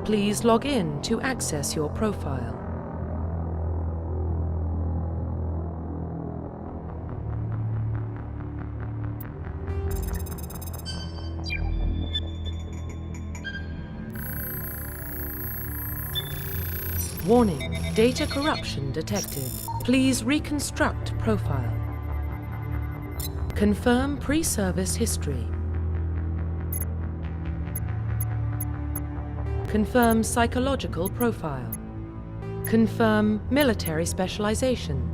Please log in to access your profile. Warning, data corruption detected. Please reconstruct profile. Confirm pre-service history. Confirm psychological profile. Confirm military specialization.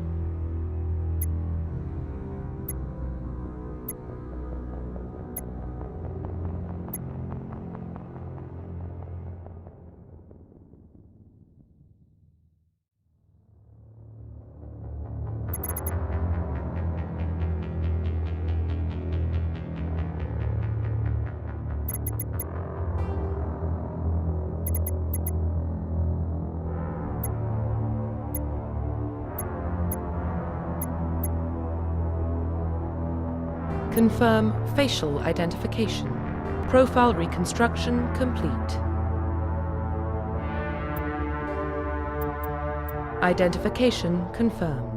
Confirm facial identification. Profile reconstruction complete. Identification confirmed.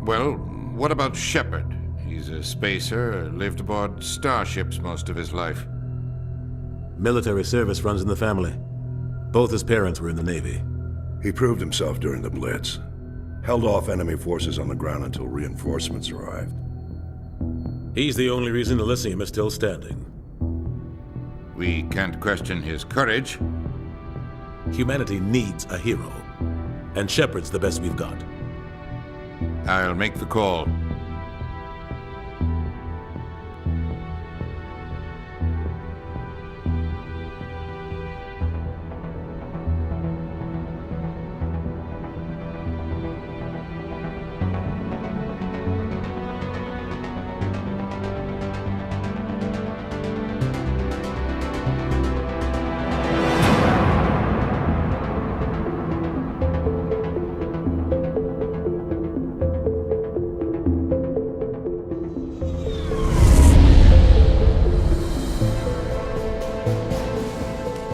Well, what about Shepard? He's a spacer, lived aboard starships most of his life. Military service runs in the family. Both his parents were in the Navy. He proved himself during the Blitz. Held off enemy forces on the ground until reinforcements arrived. He's the only reason Elysium is still standing. We can't question his courage. Humanity needs a hero. And Shepard's the best we've got. I'll make the call.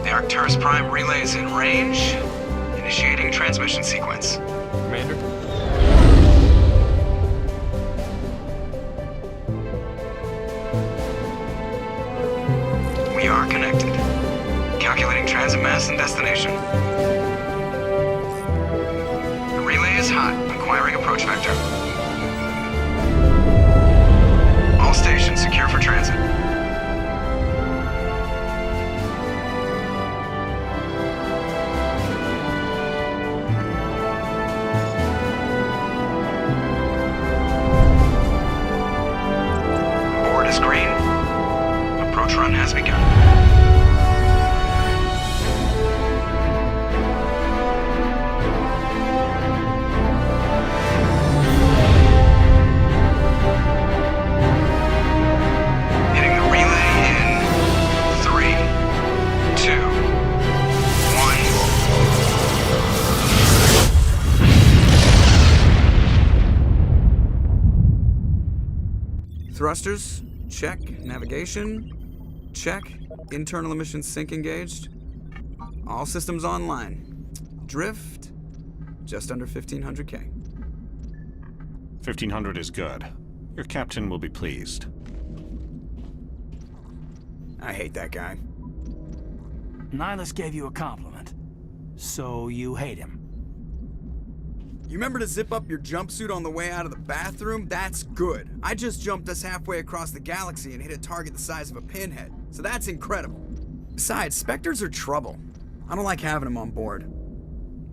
Arcturus Prime relays in range. Initiating transmission sequence. Commander? We are connected. Calculating transit mass and destination. The relay is hot. Acquiring approach vector. All stations secure for transit. Green. Approach run has begun. Hitting the relay in 3, 2, 1. Thrusters. Check. Navigation. Check. Internal emissions sync engaged. All systems online. Drift. Just under 1500K. 1500 is good. Your captain will be pleased. I hate that guy. Nihilus gave you a compliment. So you hate him. You remember to zip up your jumpsuit on the way out of the bathroom? That's good. I just jumped us halfway across the galaxy and hit a target the size of a pinhead. So that's incredible. Besides, Spectres are trouble. I don't like having them on board.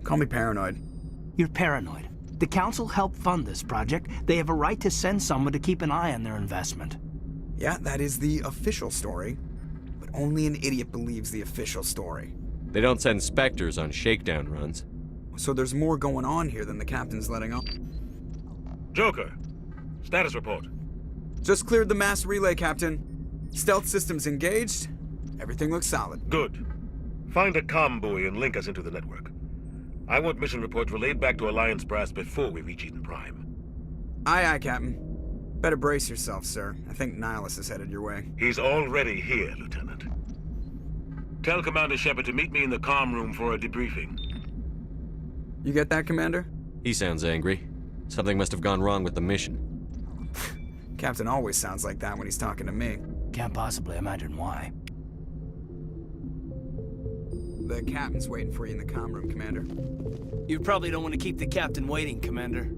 Call me paranoid. You're paranoid. The Council helped fund this project. They have a right to send someone to keep an eye on their investment. Yeah, that is the official story. But only an idiot believes the official story. They don't send Spectres on shakedown runs. So there's more going on here than the captain's letting on. Joker, status report. Just cleared the mass relay, Captain. Stealth systems engaged. Everything looks solid. Good. Find a comm buoy and link us into the network. I want mission reports relayed back to Alliance brass before we reach Eden Prime. Aye, aye, Captain. Better brace yourself, sir. I think Nihilus is headed your way. He's already here, Lieutenant. Tell Commander Shepard to meet me in the comm room for a debriefing. You get that, Commander? He sounds angry. Something must have gone wrong with the mission. Captain always sounds like that when he's talking to me. Can't possibly imagine why. The captain's waiting for you in the comm room, Commander. You probably don't want to keep the captain waiting, Commander.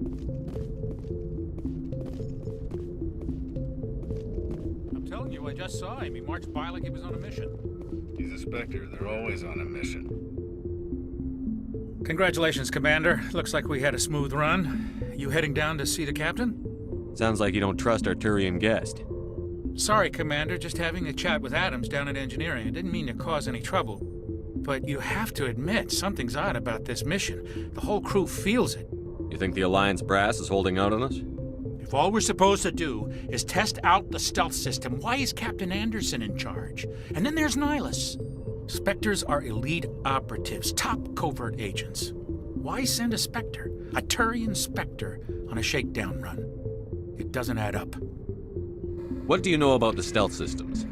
I'm telling you, I just saw him. He marched by like he was on a mission. He's a Spectre. They're always on a mission. Congratulations, Commander. Looks like we had a smooth run. You heading down to see the captain? Sounds like you don't trust our Turian guest. Sorry, Commander. Just having a chat with Adams down at engineering. I didn't mean to cause any trouble. But you have to admit, something's odd about this mission. The whole crew feels it. You think the Alliance brass is holding out on us? If all we're supposed to do is test out the stealth system, why is Captain Anderson in charge? And then there's Nihilus. Spectres are elite operatives, top covert agents. Why send a Spectre, a Turian Spectre, on a shakedown run? It doesn't add up. What do you know about the stealth systems?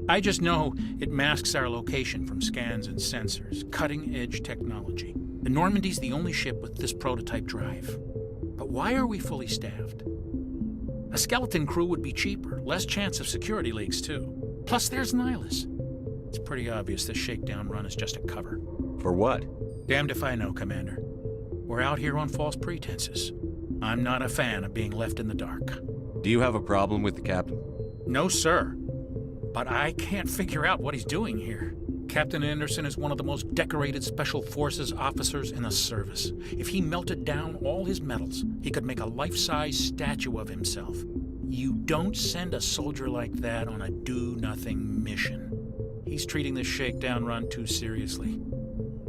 I just know it masks our location from scans and sensors. Cutting-edge technology. The Normandy's the only ship with this prototype drive. But why are we fully staffed? A skeleton crew would be cheaper, less chance of security leaks, too. Plus, there's Nihilus. It's pretty obvious this shakedown run is just a cover. For what? Damned if I know, Commander. We're out here on false pretenses. I'm not a fan of being left in the dark. Do you have a problem with the captain? No, sir. But I can't figure out what he's doing here. Captain Anderson is one of the most decorated Special Forces officers in the service. If he melted down all his medals, he could make a life-size statue of himself. You don't send a soldier like that on a do-nothing mission. He's treating this shakedown run too seriously.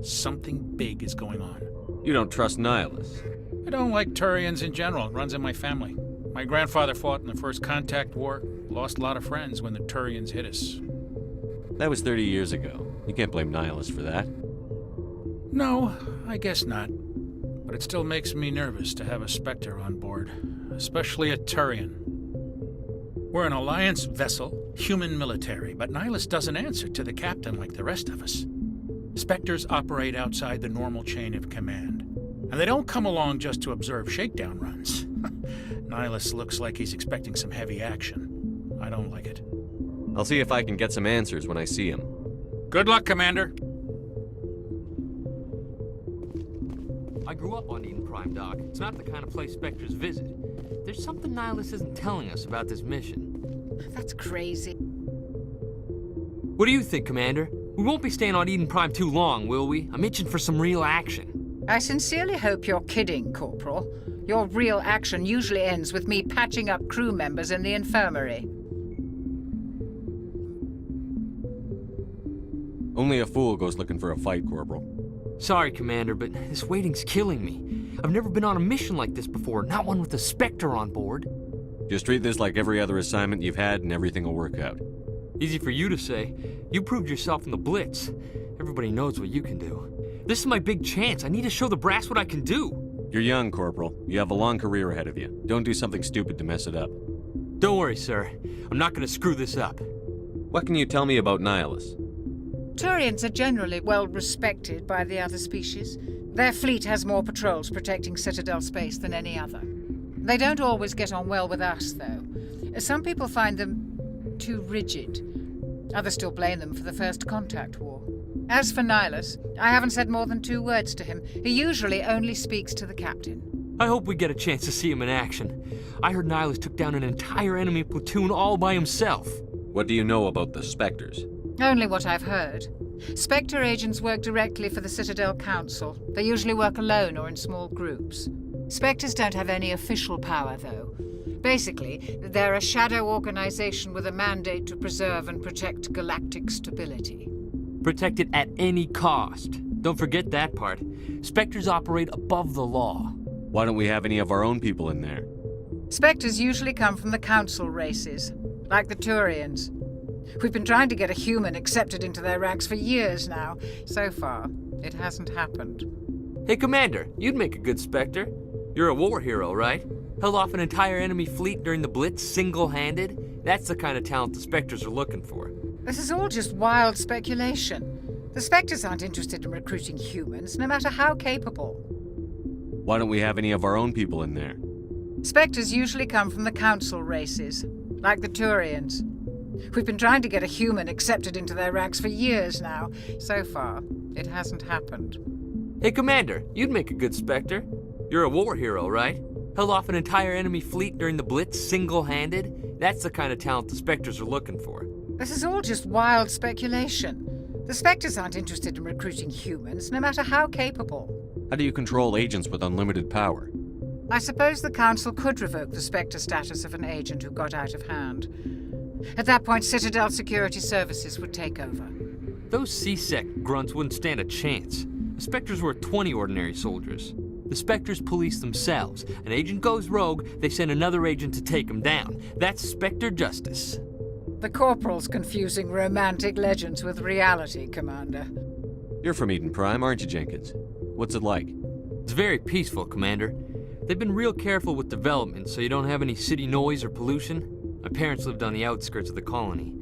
Something big is going on. You don't trust Nihilus? I don't like Turians in general. It runs in my family. My grandfather fought in the First Contact War. Lost a lot of friends when the Turians hit us. That was 30 years ago. You can't blame Nihilus for that. No, I guess not. But it still makes me nervous to have a Spectre on board. Especially a Turian. We're an Alliance vessel, human military, but Nihilus doesn't answer to the captain like the rest of us. Spectres operate outside the normal chain of command. And they don't come along just to observe shakedown runs. Nihilus looks like he's expecting some heavy action. I don't like it. I'll see if I can get some answers when I see him. Good luck, Commander. I grew up on Eden Prime, Doc. It's not the kind of place Spectres visit. There's something Nihilus isn't telling us about this mission. That's crazy. What do you think, Commander? We won't be staying on Eden Prime too long, will we? I'm itching for some real action. I sincerely hope you're kidding, Corporal. Your real action usually ends with me patching up crew members in the infirmary. Only a fool goes looking for a fight, Corporal. Sorry, Commander, but this waiting's killing me. I've never been on a mission like this before, not one with a Spectre on board. Just treat this like every other assignment you've had and everything will work out. Easy for you to say. You proved yourself in the Blitz. Everybody knows what you can do. This is my big chance. I need to show the brass what I can do. You're young, Corporal. You have a long career ahead of you. Don't do something stupid to mess it up. Don't worry, sir. I'm not going to screw this up. What can you tell me about Nihilus? Turians are generally well respected by the other species. Their fleet has more patrols protecting Citadel space than any other. They don't always get on well with us, though. Some people find them too rigid. Others still blame them for the First Contact War. As for Nihilus, I haven't said more than 2 words to him. He usually only speaks to the captain. I hope we get a chance to see him in action. I heard Nihilus took down an entire enemy platoon all by himself. What do you know about the Spectres? Only what I've heard. Spectre agents work directly for the Citadel Council. They usually work alone or in small groups. Spectres don't have any official power, though. Basically, they're a shadow organization with a mandate to preserve and protect galactic stability. Protected at any cost. Don't forget that part. Spectres operate above the law. Why don't we have any of our own people in there? Spectres usually come from the council races, like the Turians. We've been trying to get a human accepted into their ranks for years now. So far, it hasn't happened. Hey, Commander, you'd make a good Spectre. You're a war hero, right? Held off an entire enemy fleet during the Blitz single-handed? That's the kind of talent the Spectres are looking for. This is all just wild speculation. The Spectres aren't interested in recruiting humans, no matter how capable. Why don't we have any of our own people in there? Spectres usually come from the council races, like the Turians. We've been trying to get a human accepted into their ranks for years now. So far, it hasn't happened. Hey, Commander, you'd make a good Spectre. You're a war hero, right? Held off an entire enemy fleet during the Blitz single-handed? That's the kind of talent the Spectres are looking for. This is all just wild speculation. The Spectres aren't interested in recruiting humans, no matter how capable. How do you control agents with unlimited power? I suppose the Council could revoke the Spectre status of an agent who got out of hand. At that point, Citadel Security Services would take over. Those C-Sec grunts wouldn't stand a chance. The Spectres were 20 ordinary soldiers. The Spectres police themselves. An agent goes rogue, they send another agent to take him down. That's Spectre justice. The Corporal's confusing romantic legends with reality, Commander. You're from Eden Prime, aren't you, Jenkins? What's it like? It's very peaceful, Commander. They've been real careful with development so you don't have any city noise or pollution. My parents lived on the outskirts of the colony.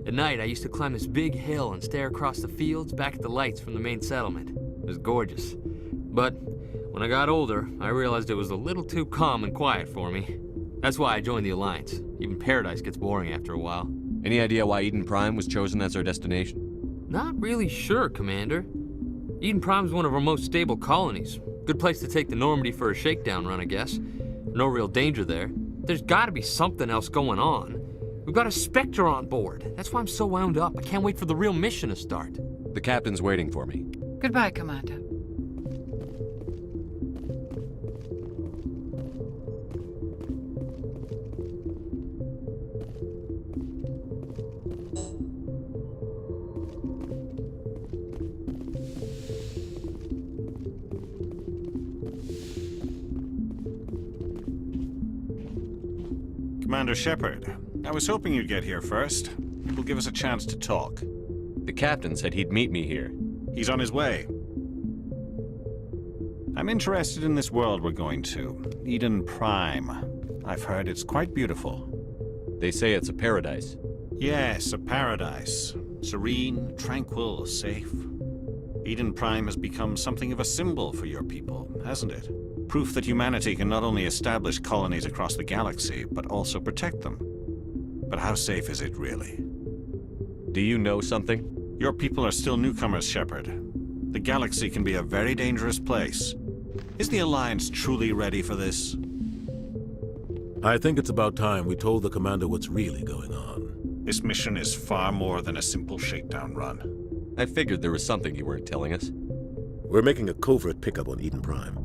At night, I used to climb this big hill and stare across the fields back at the lights from the main settlement. It was gorgeous. But when I got older, I realized it was a little too calm and quiet for me. That's why I joined the Alliance. Even Paradise gets boring after a while. Any idea why Eden Prime was chosen as our destination? Not really sure, Commander. Eden Prime's one of our most stable colonies. Good place to take the Normandy for a shakedown run, I guess. No real danger there. There's gotta be something else going on. We've got a Spectre on board. That's why I'm so wound up. I can't wait for the real mission to start. The captain's waiting for me. Goodbye, Commander. Commander Shepard, I was hoping you'd get here first. It will give us a chance to talk. The captain said he'd meet me here. He's on his way. I'm interested in this world we're going to, Eden Prime. I've heard it's quite beautiful. They say it's a paradise. Yes, a paradise. Serene, tranquil, safe. Eden Prime has become something of a symbol for your people, hasn't it? Proof that humanity can not only establish colonies across the galaxy, but also protect them. But how safe is it, really? Do you know something? Your people are still newcomers, Shepard. The galaxy can be a very dangerous place. Is the Alliance truly ready for this? I think it's about time we told the Commander what's really going on. This mission is far more than a simple shakedown run. I figured there was something you weren't telling us. We're making a covert pickup on Eden Prime.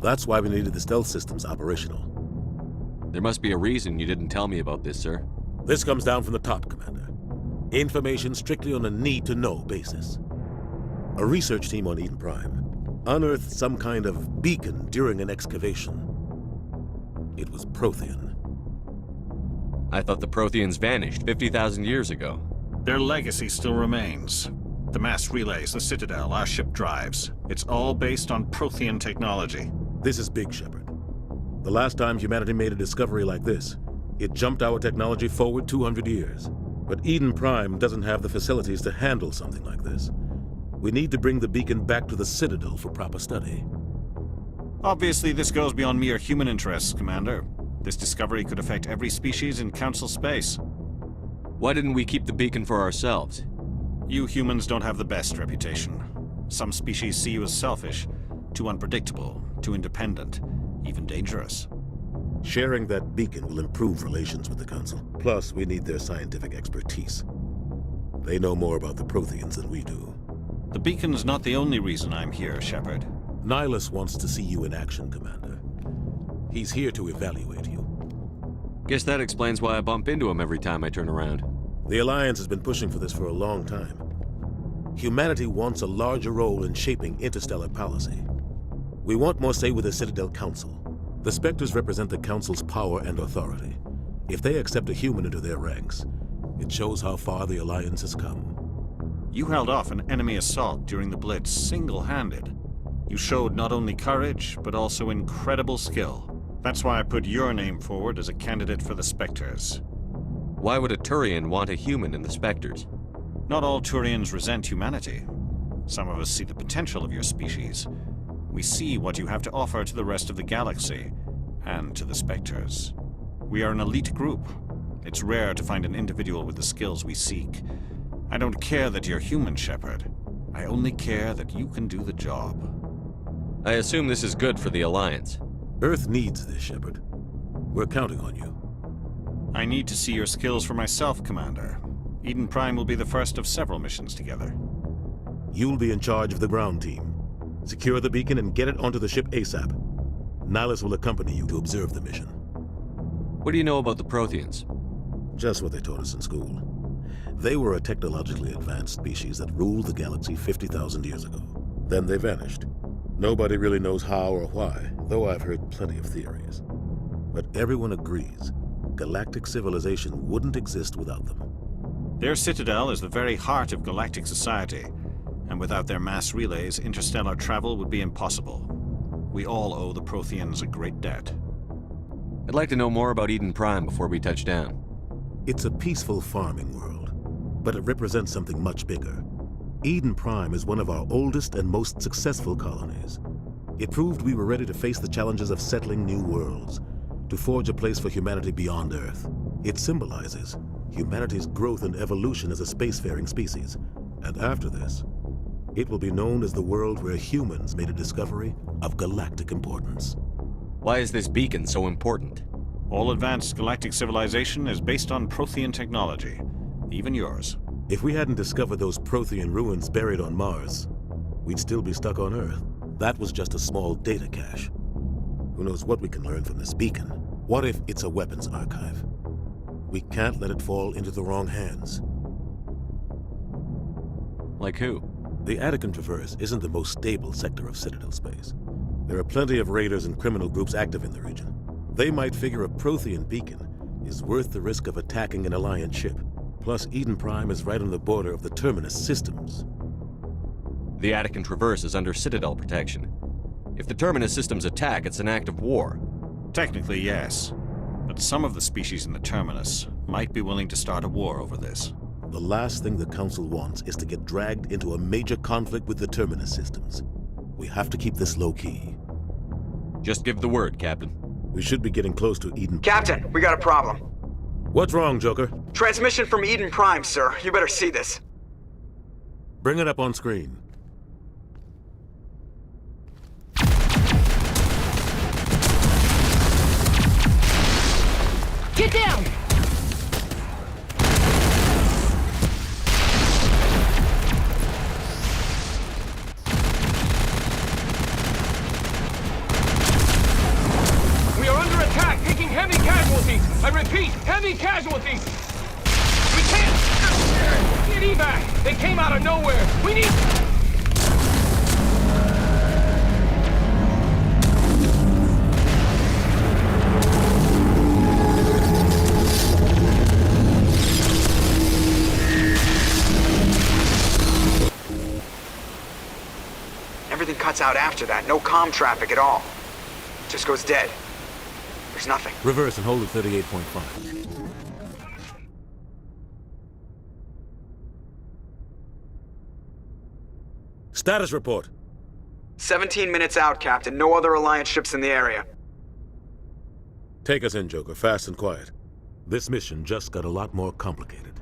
That's why we needed the stealth systems operational. There must be a reason you didn't tell me about this, sir. This comes down from the top, Commander. Information strictly on a need-to-know basis. A research team on Eden Prime unearthed some kind of beacon during an excavation. It was Prothean. I thought the Protheans vanished 50,000 years ago. Their legacy still remains. The mass relays, the Citadel, our ship drives. It's all based on Prothean technology. This is big, Shepard. The last time humanity made a discovery like this, it jumped our technology forward 200 years. But Eden Prime doesn't have the facilities to handle something like this. We need to bring the beacon back to the Citadel for proper study. Obviously, this goes beyond mere human interests, Commander. This discovery could affect every species in Council space. Why didn't we keep the beacon for ourselves? You humans don't have the best reputation. Some species see you as selfish, too unpredictable, too independent, even dangerous. Sharing that beacon will improve relations with the Council. Plus, we need their scientific expertise. They know more about the Protheans than we do. The beacon's not the only reason I'm here, Shepard. Nihilus wants to see you in action, Commander. He's here to evaluate you. Guess that explains why I bump into him every time I turn around. The Alliance has been pushing for this for a long time. Humanity wants a larger role in shaping interstellar policy. We want more say with the Citadel Council. The Spectres represent the Council's power and authority. If they accept a human into their ranks, it shows how far the Alliance has come. You held off an enemy assault during the Blitz single-handed. You showed not only courage, but also incredible skill. That's why I put your name forward as a candidate for the Spectres. Why would a Turian want a human in the Spectres? Not all Turians resent humanity. Some of us see the potential of your species. We see what you have to offer to the rest of the galaxy, and to the Spectres. We are an elite group. It's rare to find an individual with the skills we seek. I don't care that you're human, Shepard. I only care that you can do the job. I assume this is good for the Alliance. Earth needs this, Shepard. We're counting on you. I need to see your skills for myself, Commander. Eden Prime will be the first of several missions together. You'll be in charge of the ground team. Secure the beacon and get it onto the ship ASAP. Nihilus will accompany you to observe the mission. What do you know about the Protheans? Just what they taught us in school. They were a technologically advanced species that ruled the galaxy 50,000 years ago. Then they vanished. Nobody really knows how or why, though I've heard plenty of theories. But everyone agrees, galactic civilization wouldn't exist without them. Their citadel is the very heart of galactic society, and without their mass relays, interstellar travel would be impossible. We all owe the Protheans a great debt. I'd like to know more about Eden Prime before we touch down. It's a peaceful farming world, but it represents something much bigger. Eden Prime is one of our oldest and most successful colonies. It proved we were ready to face the challenges of settling new worlds, to forge a place for humanity beyond Earth. It symbolizes humanity's growth and evolution as a spacefaring species. And after this, it will be known as the world where humans made a discovery of galactic importance. Why is this beacon so important? All advanced galactic civilization is based on Prothean technology, even yours. If we hadn't discovered those Prothean ruins buried on Mars, we'd still be stuck on Earth. That was just a small data cache. Who knows what we can learn from this beacon? What if it's a weapons archive? We can't let it fall into the wrong hands. Like who? The Attican Traverse isn't the most stable sector of Citadel space. There are plenty of raiders and criminal groups active in the region. They might figure a Prothean beacon is worth the risk of attacking an Alliance ship. Plus, Eden Prime is right on the border of the Terminus systems. The Attican Traverse is under Citadel protection. If the Terminus systems attack, it's an act of war. Technically, yes. But some of the species in the Terminus might be willing to start a war over this. The last thing the Council wants is to get dragged into a major conflict with the Terminus systems. We have to keep this low-key. Just give the word, Captain. We should be getting close to Eden. Captain, we got a problem. What's wrong, Joker? Transmission from Eden Prime, sir. You better see this. Bring it up on screen. Get down! We are under attack, taking heavy casualties. I repeat, heavy casualties. We can't get evac. They came out of nowhere. We need... Everything cuts out after that. No comm traffic at all. Just goes dead. There's nothing. Reverse and hold at 38.5. Status report. 17 minutes out, Captain. No other Alliance ships in the area. Take us in, Joker, fast and quiet. This mission just got a lot more complicated.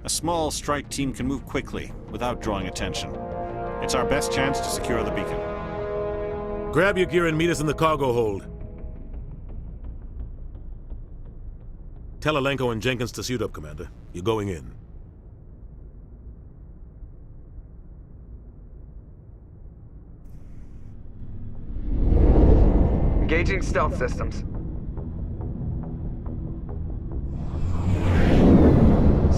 A small strike team can move quickly, without drawing attention. It's our best chance to secure the beacon. Grab your gear and meet us in the cargo hold. Tell Alenko and Jenkins to suit up, Commander. You're going in. Engaging stealth systems.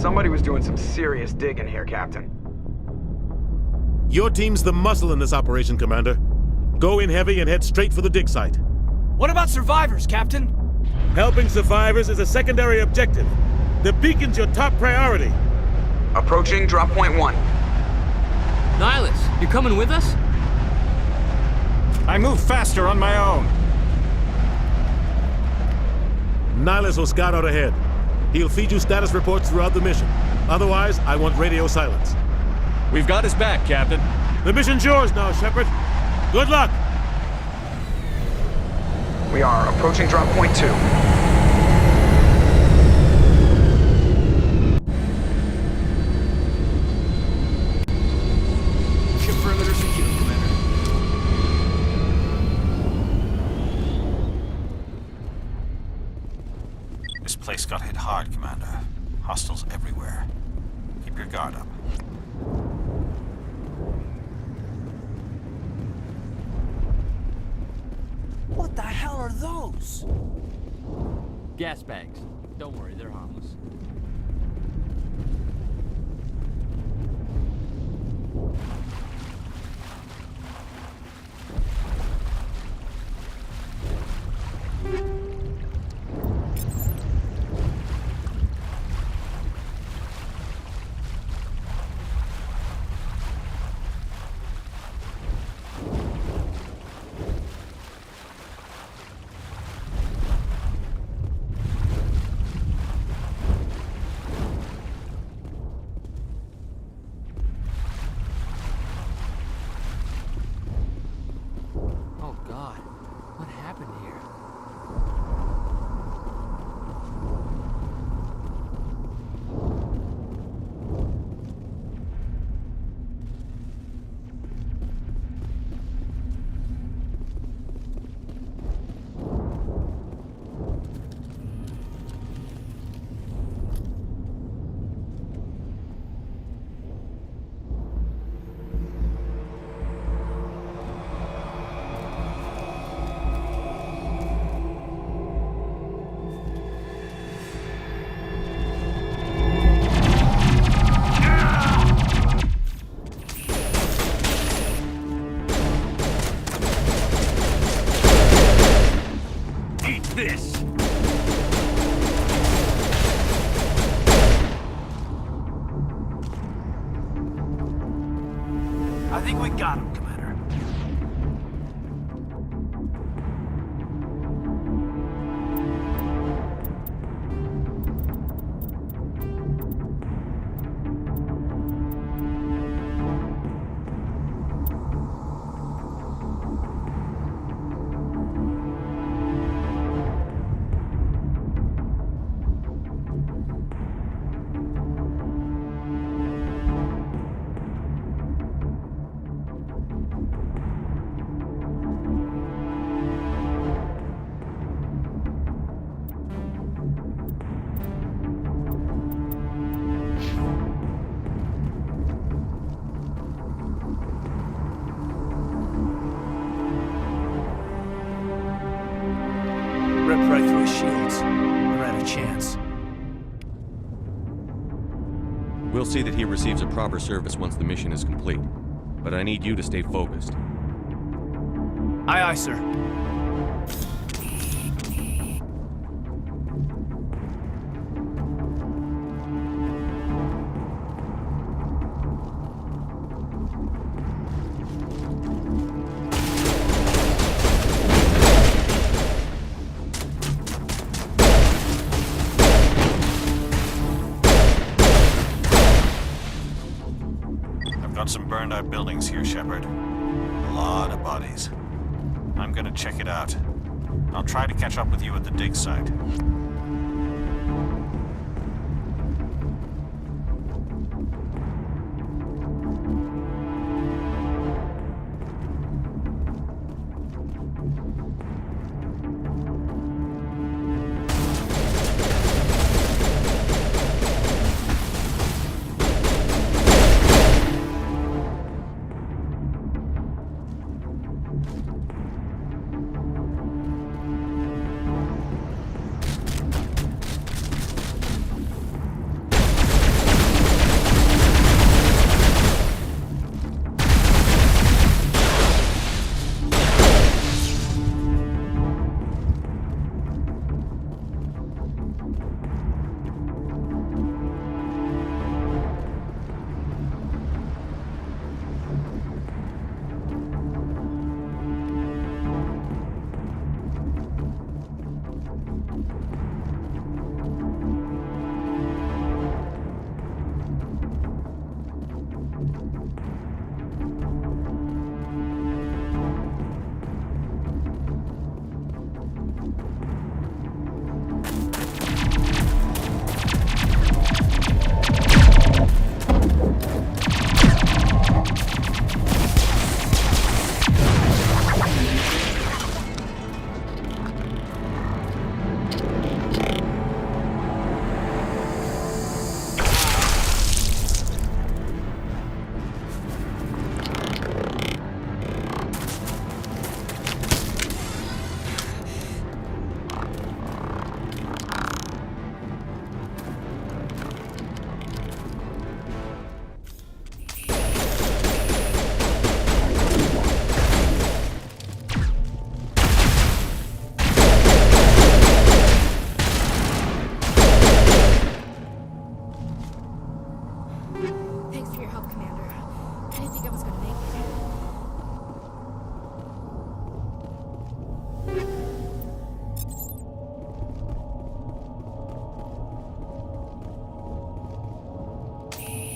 Somebody was doing some serious digging here, Captain. Your team's the muscle in this operation, Commander. Go in heavy and head straight for the dig site. What about survivors, Captain? Helping survivors is a secondary objective. The beacon's your top priority. Approaching drop point 1. Nihilus, you coming with us? I move faster on my own. Nihilus will scout out ahead. He'll feed you status reports throughout the mission. Otherwise, I want radio silence. We've got his back, Captain. The mission's yours now, Shepard. Good luck! We are approaching drop point 2. Ship perimeter secure, Commander. This place got hit hard, Commander. Hostiles everywhere. Keep your guard up. What the hell are those? Gas bags. Don't worry, they're harmless. Oh God, what happened here? This! I think we got him, Commander. Ripped right through his shields. Never had a chance. We'll see that he receives a proper service once the mission is complete. But I need you to stay focused. Aye, aye, sir. Got some burned out buildings here, Shepard. A lot of bodies. I'm gonna check it out. I'll try to catch up with you at the dig site.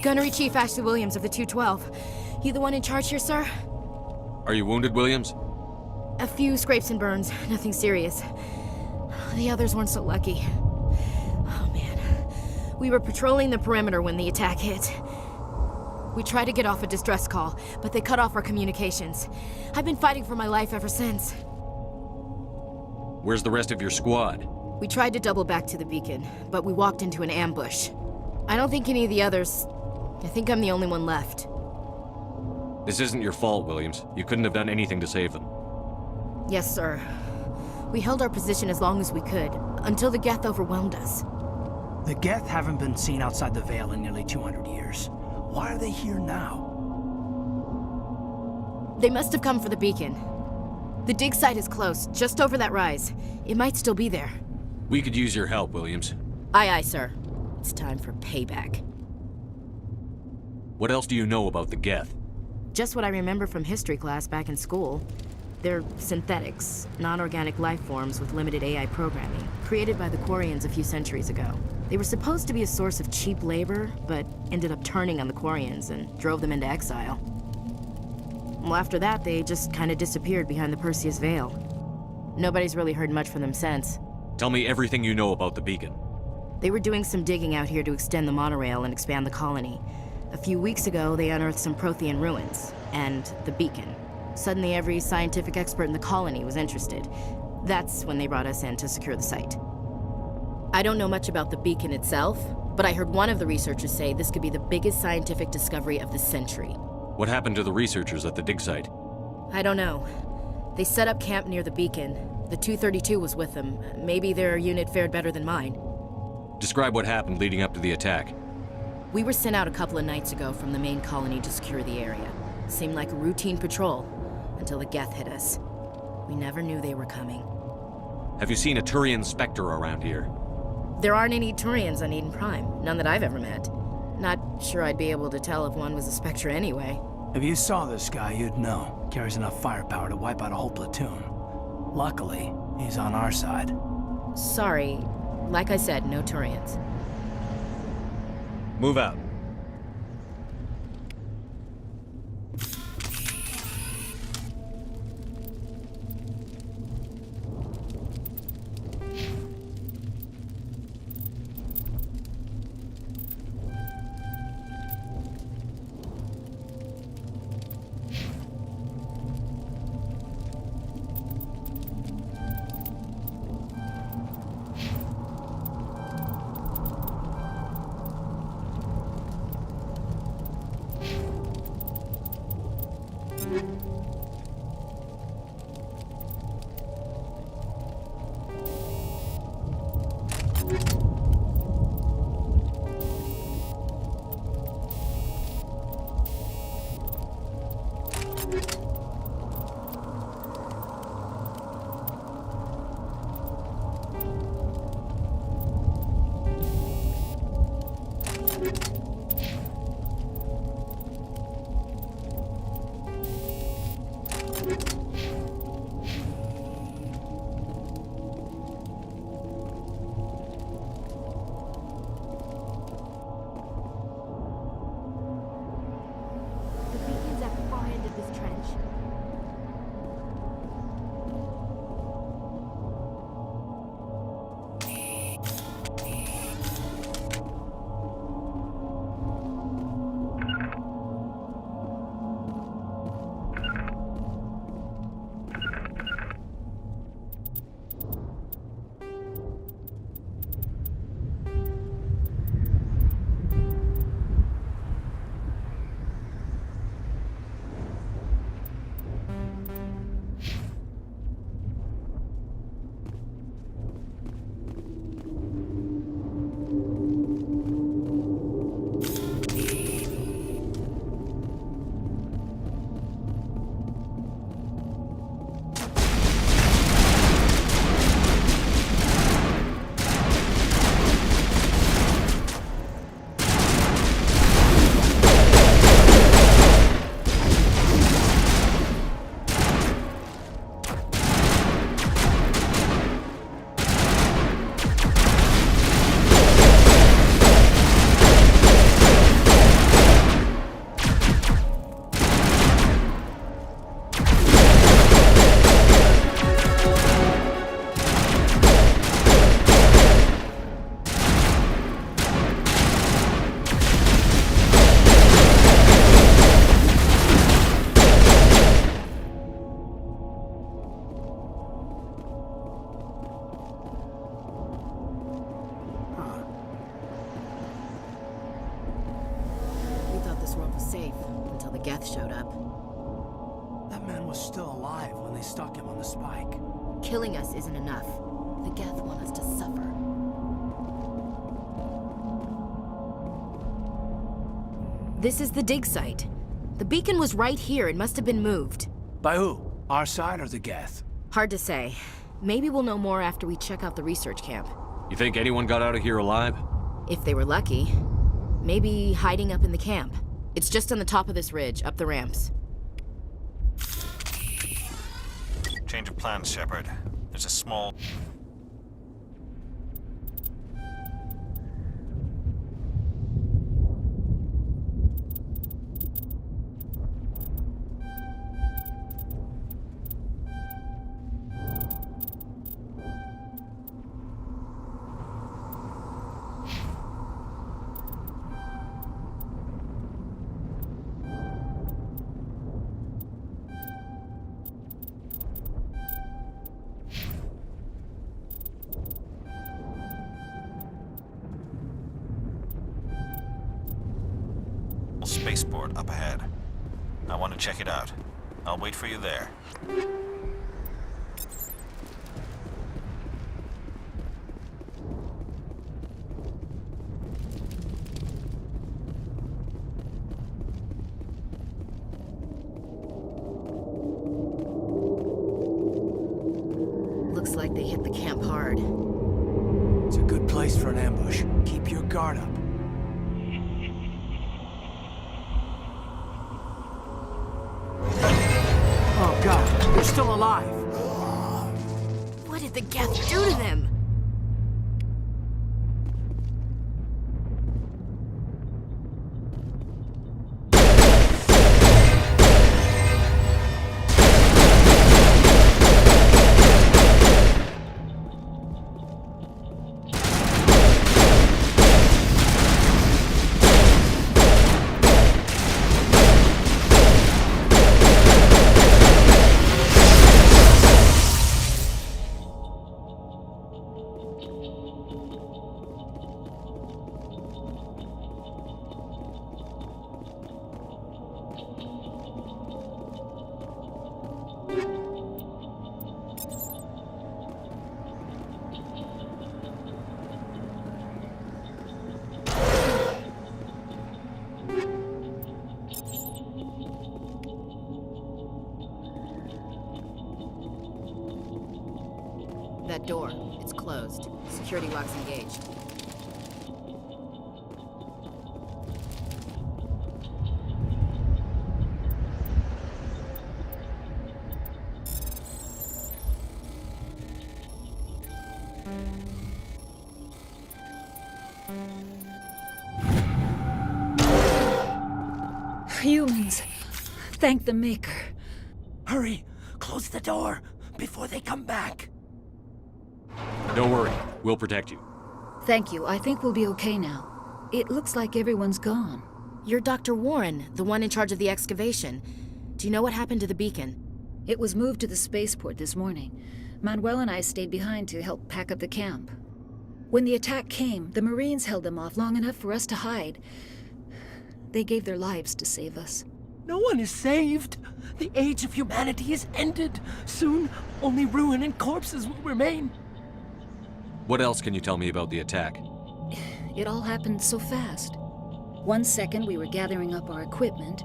Gunnery Chief Ashley Williams of the 212. You the one in charge here, sir? Are you wounded, Williams? A few scrapes and burns, nothing serious. The others weren't so lucky. Oh man. We were patrolling the perimeter when the attack hit. We tried to get off a distress call, but they cut off our communications. I've been fighting for my life ever since. Where's the rest of your squad? We tried to double back to the beacon, but we walked into an ambush. I don't think any of the others... I think I'm the only one left. This isn't your fault, Williams. You couldn't have done anything to save them. Yes, sir. We held our position as long as we could, until the Geth overwhelmed us. The Geth haven't been seen outside the Veil in nearly 200 years. Why are they here now? They must have come for the beacon. The dig site is close, just over that rise. It might still be there. We could use your help, Williams. Aye, aye, sir. It's time for payback. What else do you know about the Geth? Just what I remember from history class back in school. They're synthetics, non-organic life forms with limited AI programming, created by the Quarians a few centuries ago. They were supposed to be a source of cheap labor, but ended up turning on the Quarians and drove them into exile. Well, after that, they just kind of disappeared behind the Perseus Veil. Nobody's really heard much from them since. Tell me everything you know about the beacon. They were doing some digging out here to extend the monorail and expand the colony. A few weeks ago, they unearthed some Prothean ruins, and the beacon. Suddenly, every scientific expert in the colony was interested. That's when they brought us in to secure the site. I don't know much about the beacon itself, but I heard one of the researchers say this could be the biggest scientific discovery of the century. What happened to the researchers at the dig site? I don't know. They set up camp near the beacon. The 232 was with them. Maybe their unit fared better than mine. Describe what happened leading up to the attack. We were sent out a couple of nights ago from the main colony to secure the area. Seemed like a routine patrol, until the Geth hit us. We never knew they were coming. Have you seen a Turian Spectre around here? There aren't any Turians on Eden Prime. None that I've ever met. Not sure I'd be able to tell if one was a Spectre anyway. If you saw this guy, you'd know. Carries enough firepower to wipe out a whole platoon. Luckily, he's on our side. Sorry. Like I said, no Turians. Move out. safe until the Geth showed up. That man was still alive when they stuck him on the spike. Killing us isn't enough. The Geth want us to suffer. This is the dig site. The beacon was right here. It must have been moved. By who? Our side or the Geth? Hard to say. Maybe we'll know more after we check out the research camp. You think anyone got out of here alive? If they were lucky. Maybe hiding up in the camp. It's just on the top of this ridge, up the ramps. Change of plans, Shepard. There's a small... spaceport up ahead. I want to check it out. I'll wait for you there. Looks like they hit the camp hard. It's a good place for an ambush. Keep your guard up. Oh god, they're still alive! What did the Geth do to them? That door, it's closed. Security lock's engaged. Humans, thank the Maker. Hurry! Close the door before they come back! Don't worry, we'll protect you. Thank you. I think we'll be okay now. It looks like everyone's gone. You're Dr. Warren, the one in charge of the excavation. Do you know what happened to the beacon? It was moved to the spaceport this morning. Manuel and I stayed behind to help pack up the camp. When the attack came, the Marines held them off long enough for us to hide. They gave their lives to save us. No one is saved! The age of humanity is ended! Soon, only ruin and corpses will remain! What else can you tell me about the attack? It all happened so fast. 1 second we were gathering up our equipment.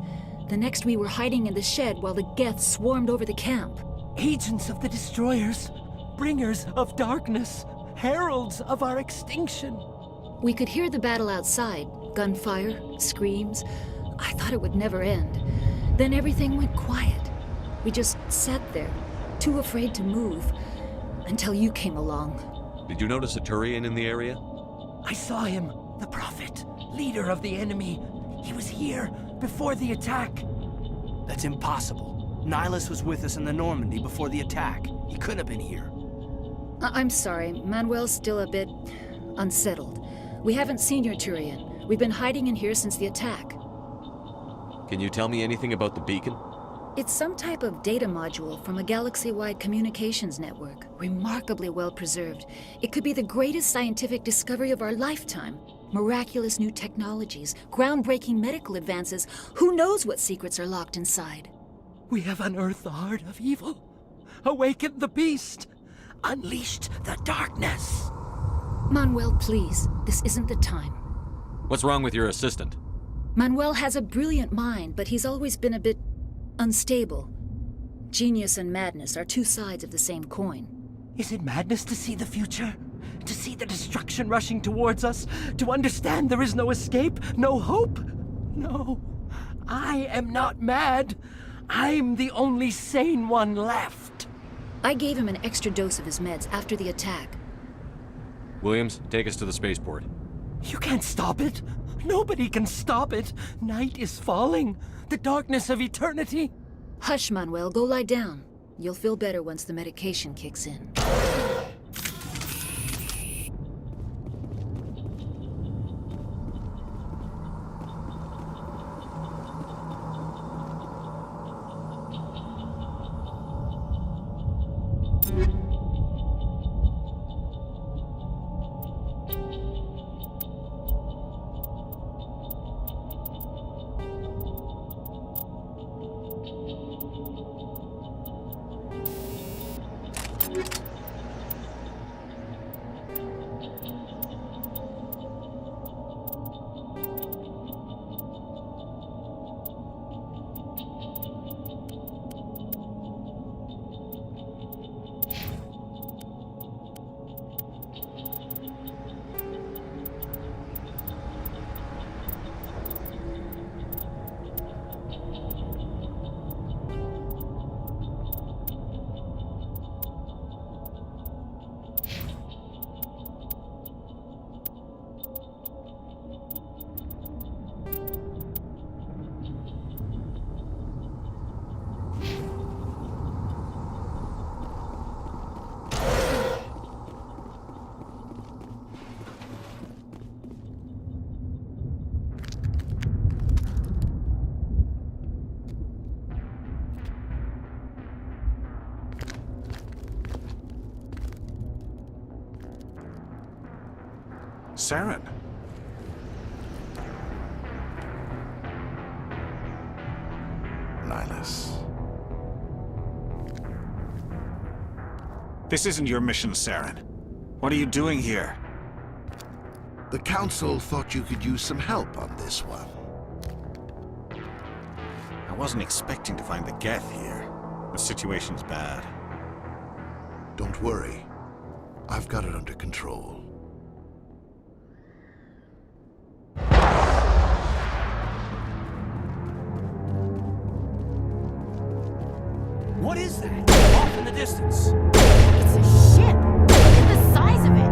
The next we were hiding in the shed while the Geth swarmed over the camp. Agents of the Destroyers, bringers of darkness, heralds of our extinction. We could hear the battle outside. Gunfire, screams. I thought it would never end. Then everything went quiet. We just sat there, too afraid to move, until you came along. Did you notice a Turian in the area? I saw him, the Prophet, leader of the enemy. He was here before the attack. That's impossible. Nihilus was with us in the Normandy before the attack. He couldn't have been here. I'm sorry. Manuel's still a bit unsettled. We haven't seen your Turian. We've been hiding in here since the attack. Can you tell me anything about the beacon? It's some type of data module from a galaxy-wide communications network. Remarkably well preserved. It could be the greatest scientific discovery of our lifetime. Miraculous new technologies, groundbreaking medical advances. Who knows what secrets are locked inside? We have unearthed the heart of evil, awakened the beast, unleashed the darkness. Manuel, please. This isn't the time. What's wrong with your assistant? Manuel has a brilliant mind, but he's always been a bit unstable. Genius and madness are two sides of the same coin. Is it madness to see the future? To see the destruction rushing towards us? To understand there is no escape, no hope? No, I am not mad. I'm the only sane one left. I gave him an extra dose of his meds after the attack. Williams, take us to the spaceport. You can't stop it. Nobody can stop it. Night is falling. The darkness of eternity. Hush, Manuel. Go lie down. You'll feel better once the medication kicks in. Saren. Nihilus. This isn't your mission, Saren. What are you doing here? The Council thought you could use some help on this one. I wasn't expecting to find the Geth here. The situation's bad. Don't worry. I've got it under control. What is that? Off in the distance. It's a ship. Look at the size of it.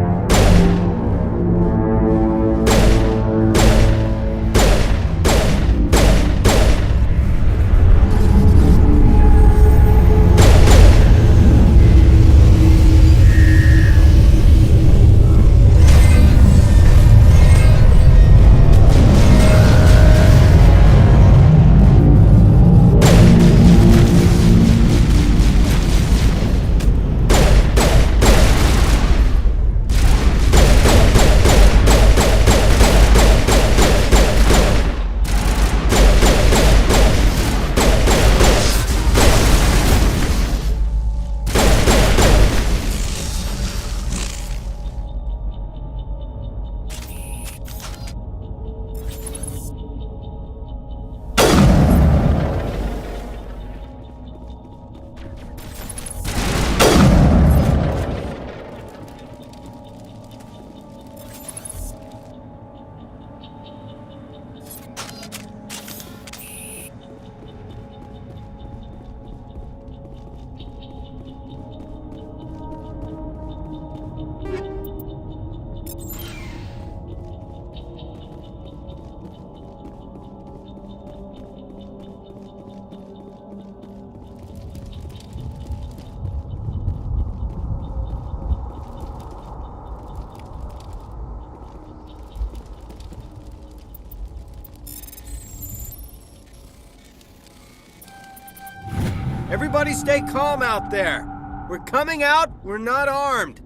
Everybody stay calm out there. We're coming out, we're not armed.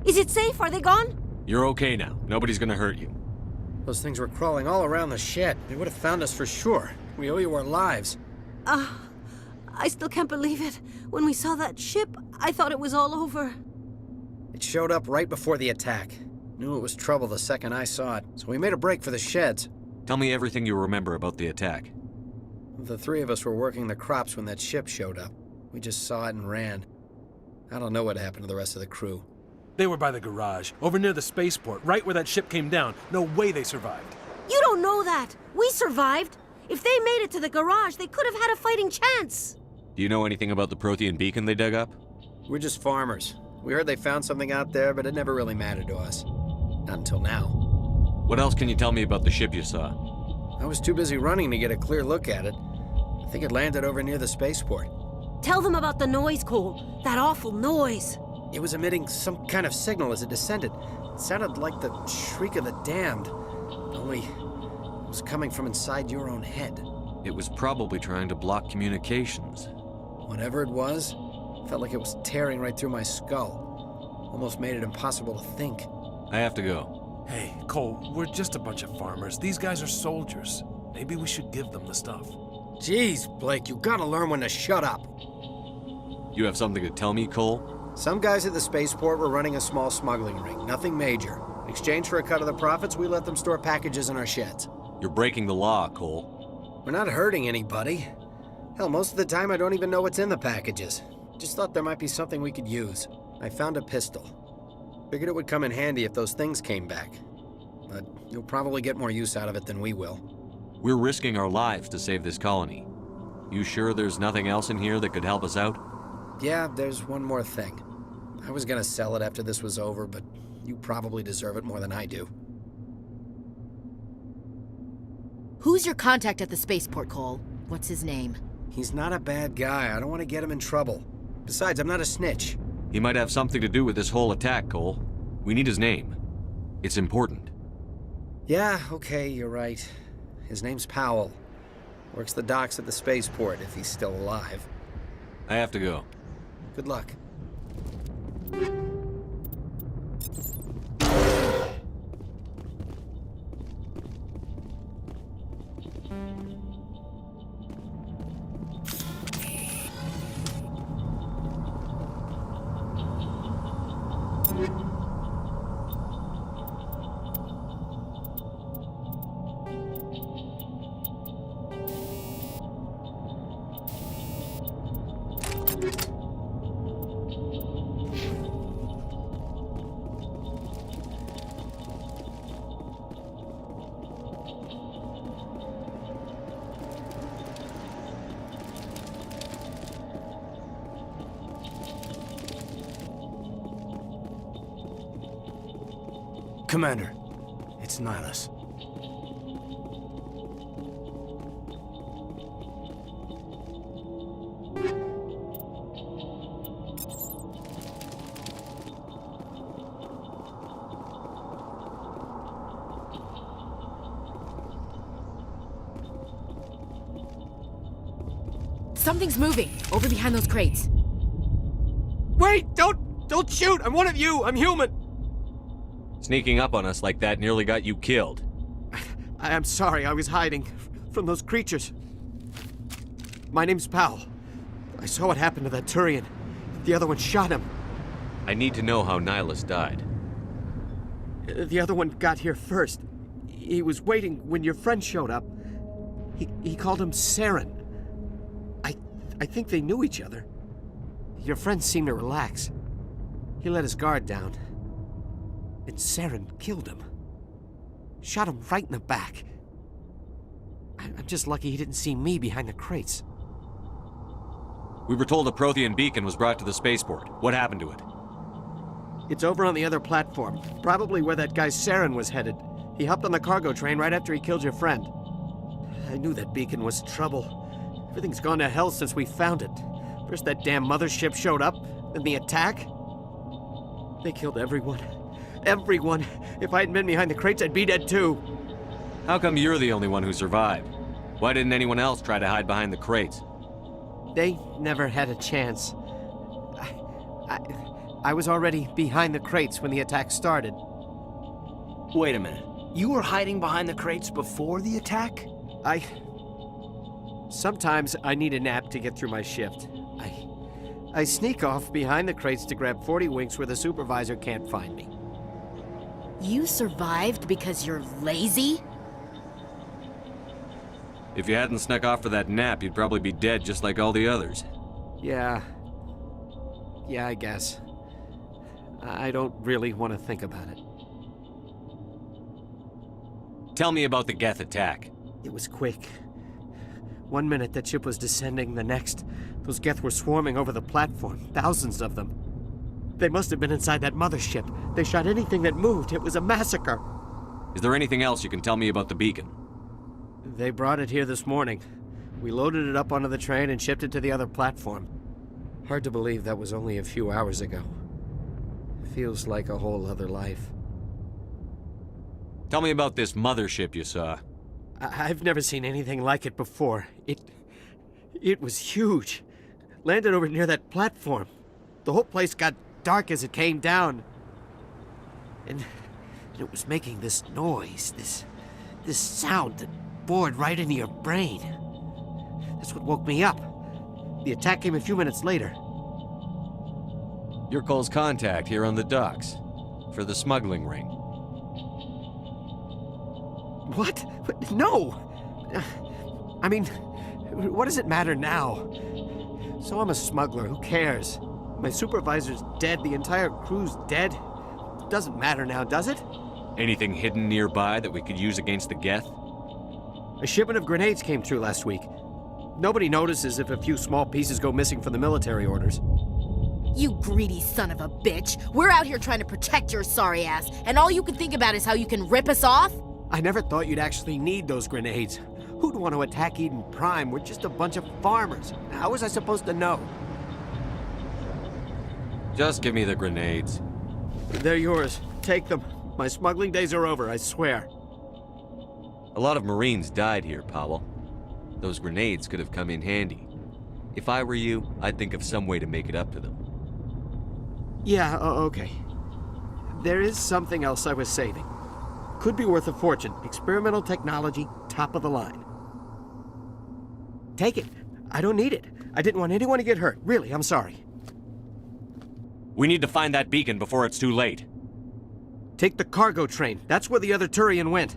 Is it safe? Are they gone? You're okay now. Nobody's gonna hurt you. Those things were crawling all around the shed. They would have found us for sure. We owe you our lives. I still can't believe it. When we saw that ship, I thought it was all over. It showed up right before the attack. Knew it was trouble the second I saw it, so we made a break for the sheds. Tell me everything you remember about the attack. The three of us were working the crops when that ship showed up. We just saw it and ran. I don't know what happened to the rest of the crew. They were by the garage, over near the spaceport, right where that ship came down. No way they survived. You don't know that. We survived. If they made it to the garage, they could have had a fighting chance. Do you know anything about the Prothean beacon they dug up? We're just farmers. We heard they found something out there, but it never really mattered to us. Not until now. What else can you tell me about the ship you saw? I was too busy running to get a clear look at it. I think it landed over near the spaceport. Tell them about the noise, Cole. That awful noise. It was emitting some kind of signal as it descended. It sounded like the shriek of the damned. Only it was coming from inside your own head. It was probably trying to block communications. Whatever it was, felt like it was tearing right through my skull. Almost made it impossible to think. I have to go. Hey, Cole, we're just a bunch of farmers. These guys are soldiers. Maybe we should give them the stuff. Jeez, Blake, you gotta learn when to shut up. You have something to tell me, Cole? Some guys at the spaceport were running a small smuggling ring, nothing major. In exchange for a cut of the profits, we let them store packages in our sheds. You're breaking the law, Cole. We're not hurting anybody. Hell, most of the time I don't even know what's in the packages. Just thought there might be something we could use. I found a pistol. Figured it would come in handy if those things came back. But you'll probably get more use out of it than we will. We're risking our lives to save this colony. You sure there's nothing else in here that could help us out? Yeah, there's one more thing. I was gonna sell it after this was over, but you probably deserve it more than I do. Who's your contact at the spaceport, Cole? What's his name? He's not a bad guy. I don't want to get him in trouble. Besides, I'm not a snitch. He might have something to do with this whole attack, Cole. We need his name. It's important. Yeah, okay, you're right. His name's Powell. Works the docks at the spaceport, if he's still alive. I have to go. Good luck. Commander, it's Nihilus. Something's moving, over behind those crates. Wait! Don't shoot! I'm one of you! I'm human! Sneaking up on us like that nearly got you killed. I'm sorry, I was hiding from those creatures. My name's Powell. I saw what happened to that Turian. The other one shot him. I need to know how Nihilus died. The other one got here first. He was waiting when your friend showed up. He called him Saren. I think they knew each other. Your friend seemed to relax. He let his guard down. And Saren killed him. Shot him right in the back. I'm just lucky he didn't see me behind the crates. We were told a Prothean beacon was brought to the spaceport. What happened to it? It's over on the other platform. Probably where that guy Saren was headed. He hopped on the cargo train right after he killed your friend. I knew that beacon was trouble. Everything's gone to hell since we found it. First that damn mothership showed up, then the attack. They killed everyone. Everyone. If I hadn't been behind the crates, I'd be dead too. How come you're the only one who survived? Why didn't anyone else try to hide behind the crates? They never had a chance. I was already behind the crates when the attack started. Wait a minute. You were hiding behind the crates before the attack? Sometimes I need a nap to get through my shift. I sneak off behind the crates to grab 40 winks where the supervisor can't find me. You survived because you're lazy? If you hadn't snuck off for that nap, you'd probably be dead just like all the others. Yeah, I guess. I don't really want to think about it. Tell me about the Geth attack. It was quick. 1 minute that ship was descending, the next, those Geth were swarming over the platform, thousands of them. They must have been inside that mothership. They shot anything that moved. It was a massacre. Is there anything else you can tell me about the beacon? They brought it here this morning. We loaded it up onto the train and shipped it to the other platform. Hard to believe that was only a few hours ago. Feels like a whole other life. Tell me about this mothership you saw. I've never seen anything like it before. It was huge. Landed over near that platform. The whole place got dark as it came down. And it was making this noise, this sound that bored right into your brain. That's what woke me up. The attack came a few minutes later. You're Cole's contact here on the docks for the smuggling ring. What? No! I mean, what does it matter now? So I'm a smuggler, who cares? My supervisor's dead, the entire crew's dead. It doesn't matter now, does it? Anything hidden nearby that we could use against the Geth? A shipment of grenades came through last week. Nobody notices if a few small pieces go missing from the military orders. You greedy son of a bitch. We're out here trying to protect your sorry ass, and all you can think about is how you can rip us off? I never thought you'd actually need those grenades. Who'd want to attack Eden Prime? We're just a bunch of farmers. How was I supposed to know? Just give me the grenades. They're yours. Take them. My smuggling days are over, I swear. A lot of Marines died here, Powell. Those grenades could have come in handy. If I were you, I'd think of some way to make it up to them. Yeah, okay. There is something else I was saving. Could be worth a fortune. Experimental technology, top of the line. Take it. I don't need it. I didn't want anyone to get hurt. Really, I'm sorry. We need to find that beacon before it's too late. Take the cargo train. That's where the other Turian went.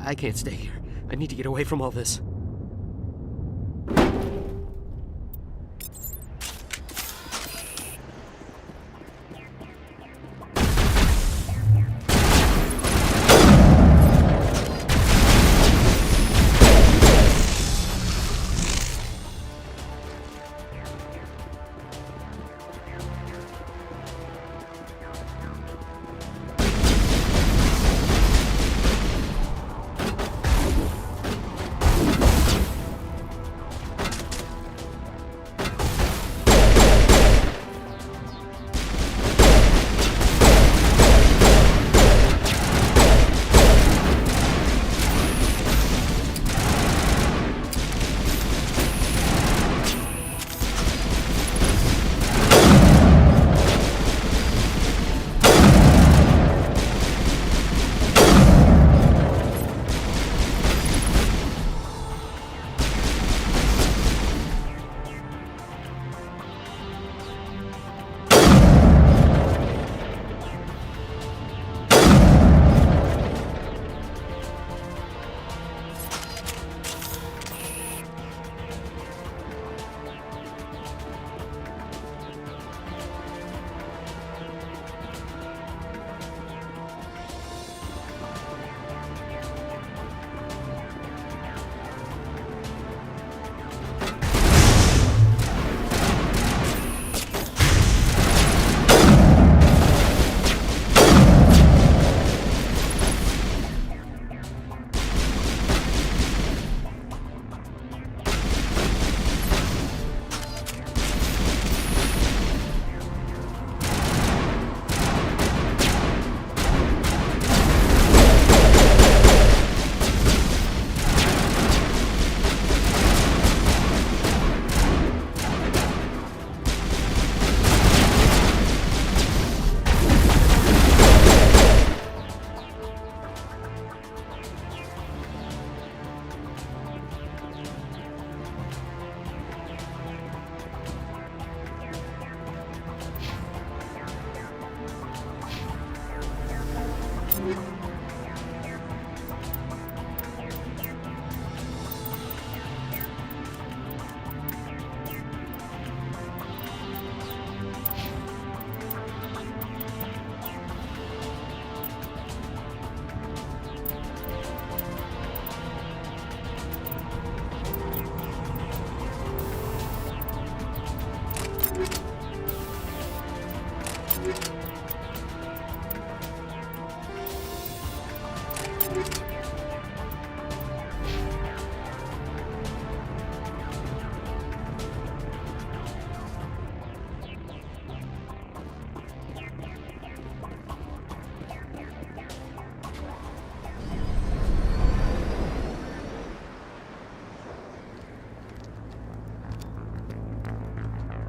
I can't stay here. I need to get away from all this.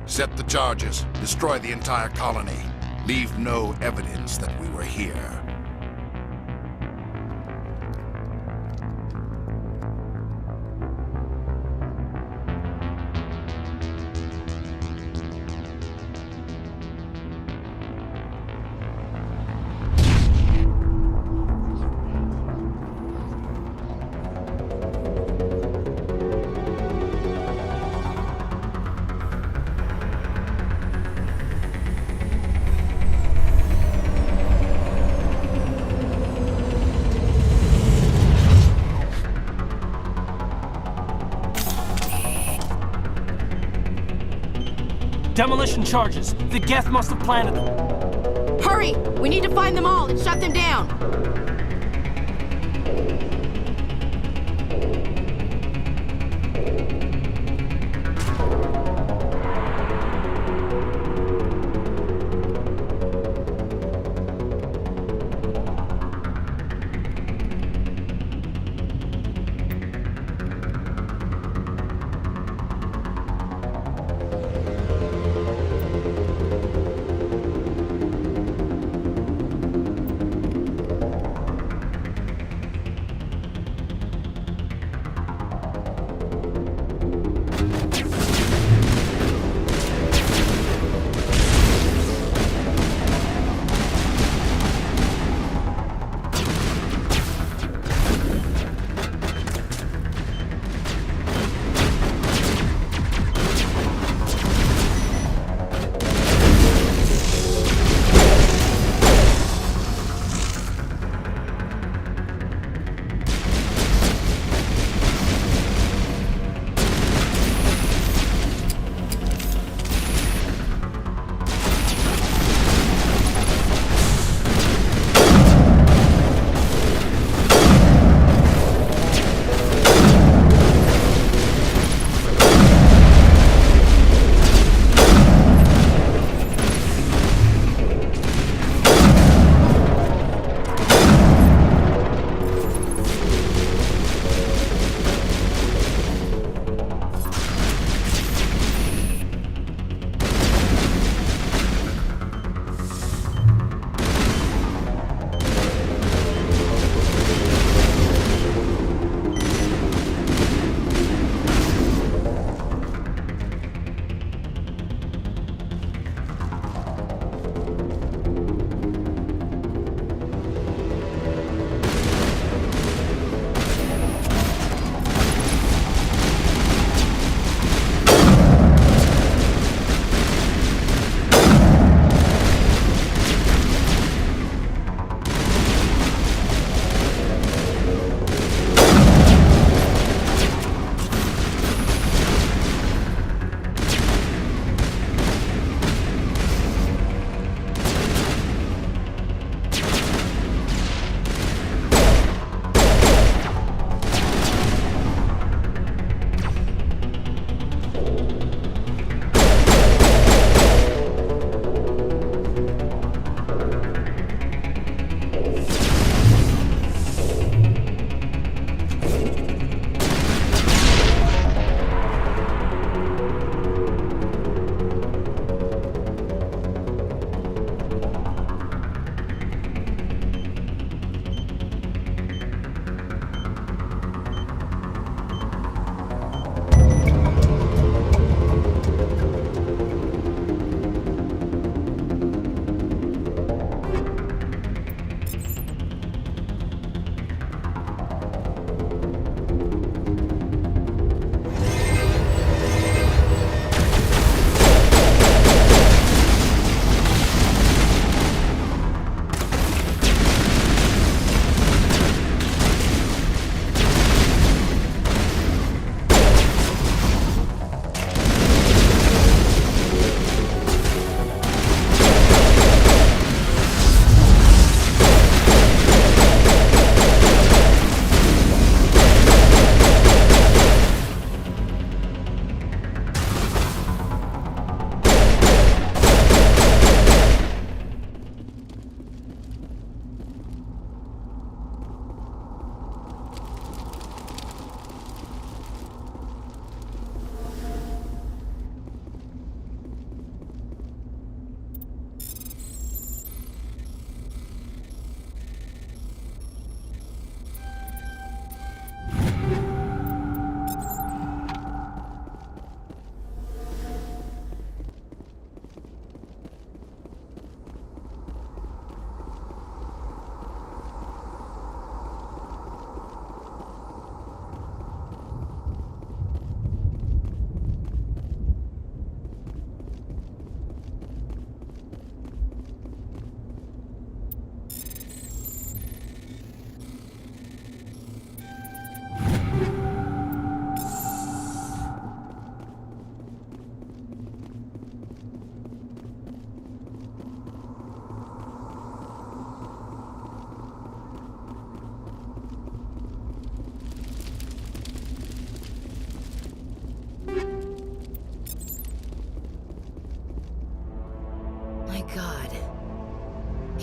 Set the charges. Destroy the entire colony. Leave no evidence that we were here. Demolition charges. The Geth must have planted them. Hurry! We need to find them all and shut them down.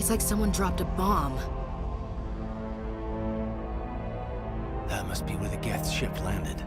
It's like someone dropped a bomb. That must be where the Geth ship landed.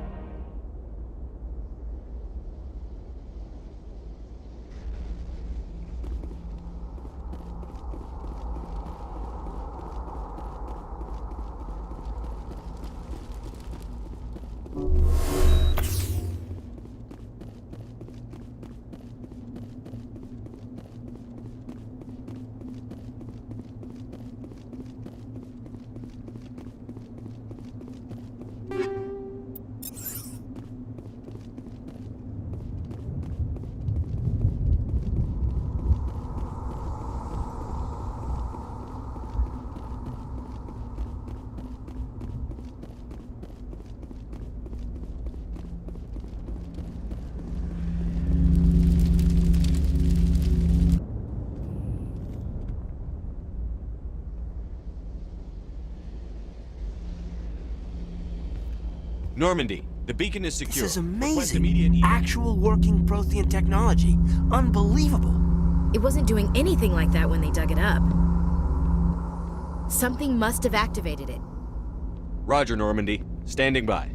Normandy, the beacon is secure. This is Request amazing. immediate- Actual working Prothean technology. Unbelievable. It wasn't doing anything like that when they dug it up. Something must have activated it. Roger, Normandy. Standing by.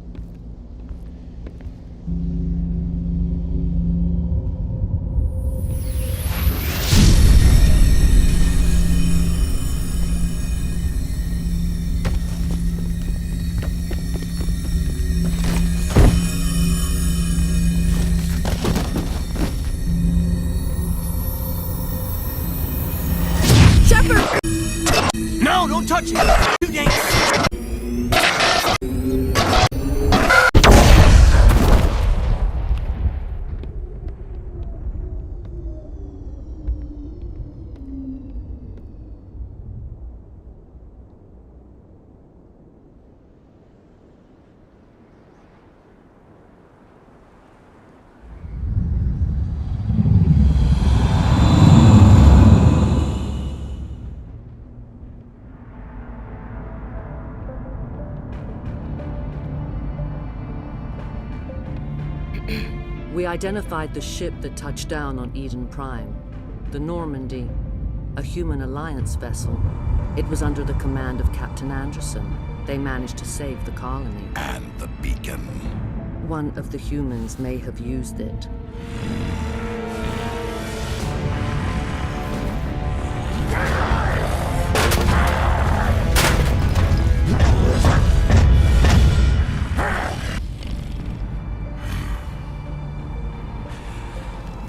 No, don't touch it! Too dangerous! We identified the ship that touched down on Eden Prime. The Normandy, a human alliance vessel. It was under the command of Captain Anderson. They managed to save the colony. And the beacon. One of the humans may have used it.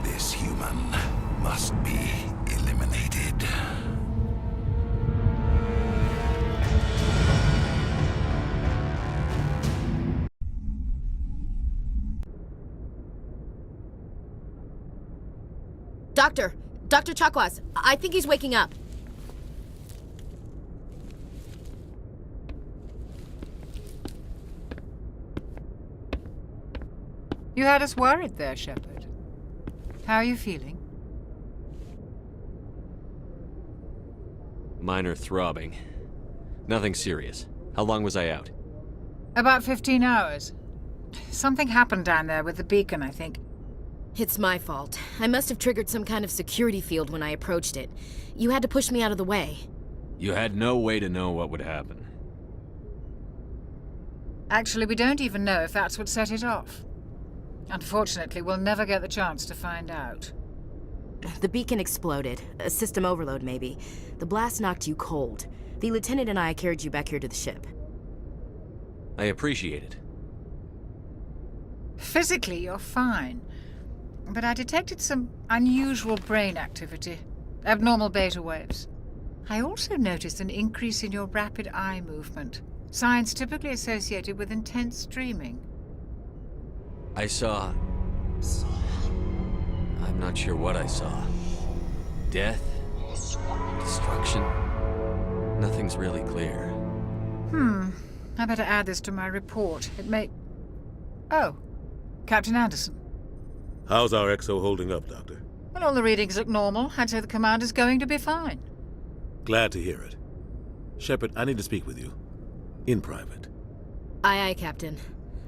This human must be eliminated. Dr. Chakwas, I think he's waking up. You had us worried there, Shepard. How are you feeling? Minor throbbing. Nothing serious. How long was I out? About 15 hours. Something happened down there with the beacon, I think. It's my fault. I must have triggered some kind of security field when I approached it. You had to push me out of the way. You had no way to know what would happen. Actually, we don't even know if that's what set it off. Unfortunately, we'll never get the chance to find out. The beacon exploded. A system overload, maybe. The blast knocked you cold. The lieutenant and I carried you back here to the ship. I appreciate it. Physically, you're fine. But I detected some unusual brain activity. Abnormal beta waves. I also noticed an increase in your rapid eye movement. Signs typically associated with intense dreaming. I saw... I'm not sure what I saw. Death? Destruction? Nothing's really clear. I better add this to my report. It may... Oh, Captain Anderson. How's our XO holding up, Doctor? Well, all the readings look normal. I'd say the commander's going to be fine. Glad to hear it. Shepard, I need to speak with you. In private. Aye, Captain.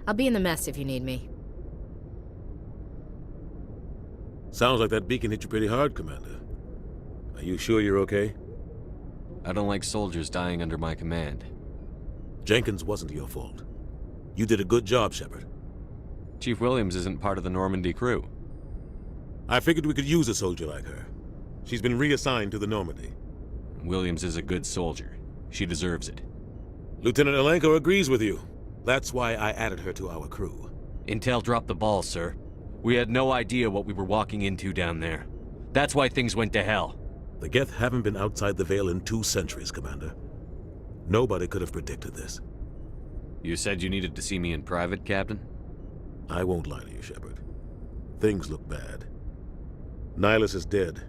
I'll be in the mess if you need me. Sounds like that beacon hit you pretty hard, Commander. Are you sure you're okay? I don't like soldiers dying under my command. Jenkins wasn't your fault. You did a good job, Shepard. Chief Williams isn't part of the Normandy crew. I figured we could use a soldier like her. She's been reassigned to the Normandy. Williams is a good soldier. She deserves it. Lieutenant Alenko agrees with you. That's why I added her to our crew. Intel dropped the ball, sir. We had no idea what we were walking into down there. That's why things went to hell. The Geth haven't been outside the Veil in 2 centuries, Commander. Nobody could have predicted this. You said you needed to see me in private, Captain? I won't lie to you, Shepard. Things look bad. Nihilus is dead.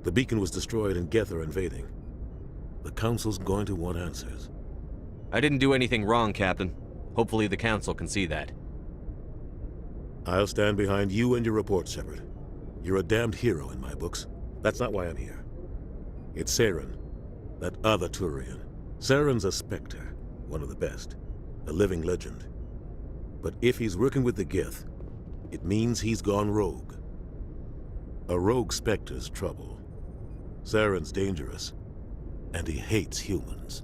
The beacon was destroyed and Geth are invading. The Council's going to want answers. I didn't do anything wrong, Captain. Hopefully the Council can see that. I'll stand behind you and your report, Shepard. You're a damned hero in my books. That's not why I'm here. It's Saren, that other Turian. Saren's a Spectre, one of the best. A living legend. But if he's working with the Geth, it means he's gone rogue. A rogue Spectre's trouble. Saren's dangerous, and he hates humans.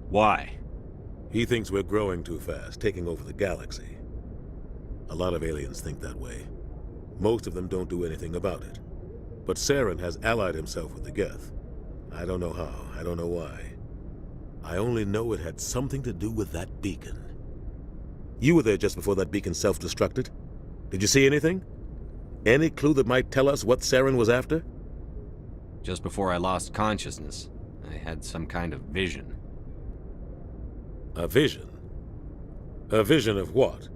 Why? He thinks we're growing too fast, taking over the galaxy. A lot of aliens think that way. Most of them don't do anything about it. But Saren has allied himself with the Geth. I don't know how, I don't know why. I only know it had something to do with that beacon. You were there just before that beacon self-destructed. Did you see anything? Any clue that might tell us what Saren was after? Just before I lost consciousness, I had some kind of vision. A vision? A vision of what?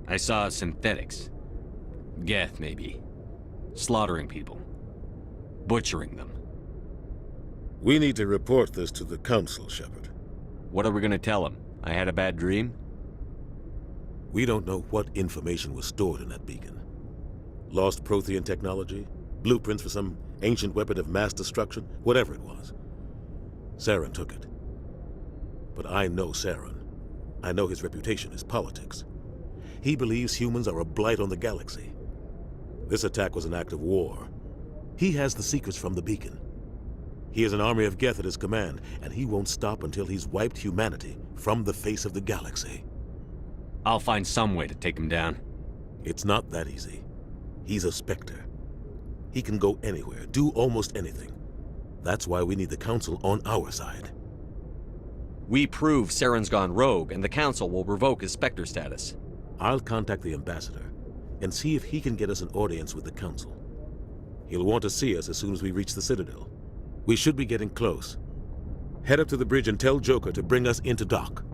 I saw synthetics. Geth, maybe. Slaughtering people. Butchering them. We need to report this to the Council, Shepard. What are we gonna tell them? I had a bad dream? We don't know what information was stored in that beacon. Lost Prothean technology? Blueprints for some ancient weapon of mass destruction? Whatever it was. Saren took it. But I know Saren. I know his reputation is politics. He believes humans are a blight on the galaxy. This attack was an act of war. He has the secrets from the beacon. He has an army of Geth at his command, and he won't stop until he's wiped humanity from the face of the galaxy. I'll find some way to take him down. It's not that easy. He's a Spectre. He can go anywhere, do almost anything. That's why we need the Council on our side. We prove Saren's gone rogue, and the Council will revoke his Spectre status. I'll contact the Ambassador and see if he can get us an audience with the Council. He'll want to see us as soon as we reach the Citadel. We should be getting close. Head up to the bridge and tell Joker to bring us into dock.